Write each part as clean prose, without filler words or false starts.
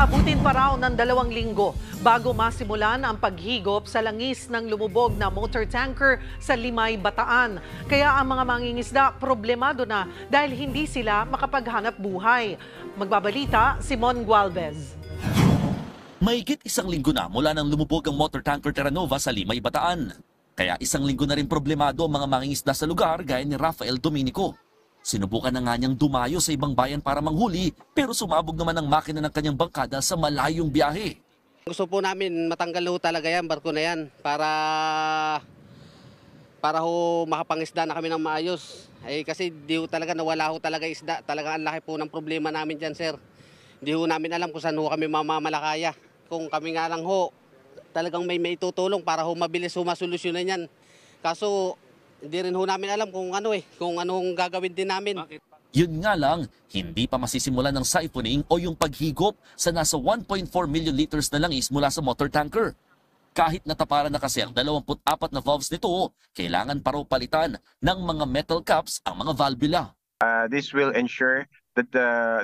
Aabutin pa raw ng 2 linggo bago masimulan ang paghigop sa langis ng lumubog na motor tanker sa Limay, Bataan. Kaya ang mga mangingisda problemado na dahil hindi sila makapaghanap buhay. Magbabalita, Simon Gualvez. Mahigit 1 linggo na mula nang lumubog ang motor tanker Terra Nova sa Limay, Bataan. Kaya 1 linggo na rin problemado ang mga mangingisda sa lugar gaya ni Rafael Dominico. Sinubukan na nga niyang dumayo sa ibang bayan para manghuli pero sumabog naman ang makina ng kanyang bangkada sa malayong biyahe. Gusto po namin matanggal ho talaga yan, barko na yan para ho makapangisda na kami ng maayos. Kasi di ho talaga nawala ho talaga isda. Talaga ang laki po ng problema namin dyan, sir. Di ho namin alam kung saan ho kami mamamalakaya. Kung kami nga lang ho, talagang may itutulong para ho mabilis ho masolusyonan yan. Kaso hindi rin ho namin alam kung anong gagawin din namin. Yun nga lang, hindi pa masisimulan ng siphoning o yung paghigop sa nasa 1.4 million liters na langis mula sa motor tanker. Kahit nataparan na kasi ang 24 na valves nito, kailangan pa raw palitan ng mga metal caps ang mga valvula. This will ensure that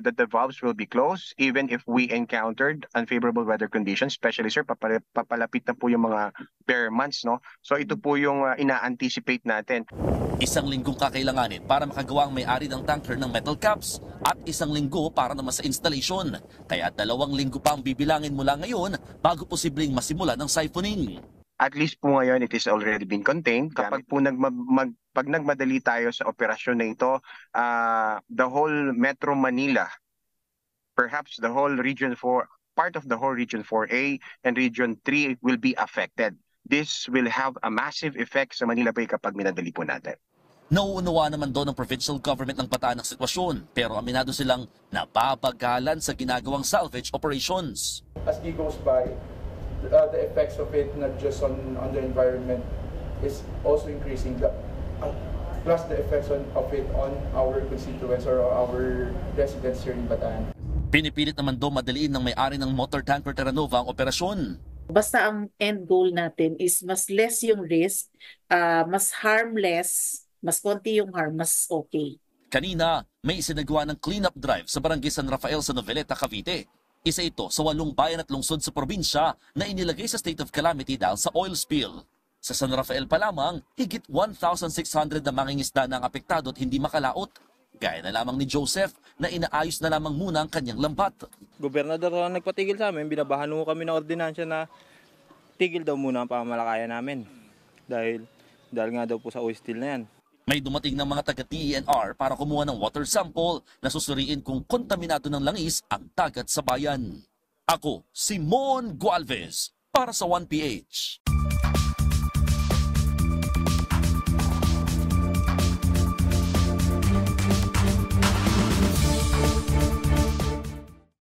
the valves will be closed even if we encountered unfavorable weather conditions, especially sir papalapit na po yung mga bare months, no? So ito po yung ina-anticipate natin. 1 linggong kakailanganin para makagawa ang may-ari ng tanker ng metal caps at 1 linggo para naman sa installation. Kaya 2 linggo pa ang bibilangin mula ngayon bago posibleng masimulan ng siphoning. At least po ngayon it is already been contained. Kapag po pag nagmadali tayo sa operasyon na ito, the whole Metro Manila, perhaps the whole Region 4, part of the whole Region 4A and Region 3 will be affected. This will have a massive effect sa Manila Bay kapag minadali po natin. Nauunawa naman doon ng provincial government ng Bataan ng sitwasyon pero aminado silang napapagalan sa ginagawang salvage operations. As he goes by, the effects of it not just on the environment is also increasing, plus the effects of it on our constituents or our residents here in Bataan. Pinipilit naman daw madaliin ng may-ari ng motor tanker Terra Nova ang operasyon. Basta ang end goal natin is mas less yung risk, mas harmless, mas konti yung harm, mas okay. Kanina, may isinagawa ng cleanup drive sa Barangay San Rafael sa Noveleta, Cavite. Isa ito sa 8 bayan at lungsod sa probinsya na inilagay sa state of calamity dahil sa oil spill. Sa San Rafael pa lamang, higit 1,600 na mangingisda na ang apektado at hindi makalaot. Gaya na lamang ni Joseph na inaayos na lamang muna ang kanyang lambat. Gobernador ang nagpatigil sa amin, binabahan mo kami ng ordinansya na tigil daw muna ang pamamalakaya namin. Dahil nga daw po sa oil spill na yan. May dumating ng mga taga-DENR para kumuha ng water sample na susuriin kung kontaminado ng langis ang dagat sa bayan. Ako, Simon Gualvez, para sa 1PH.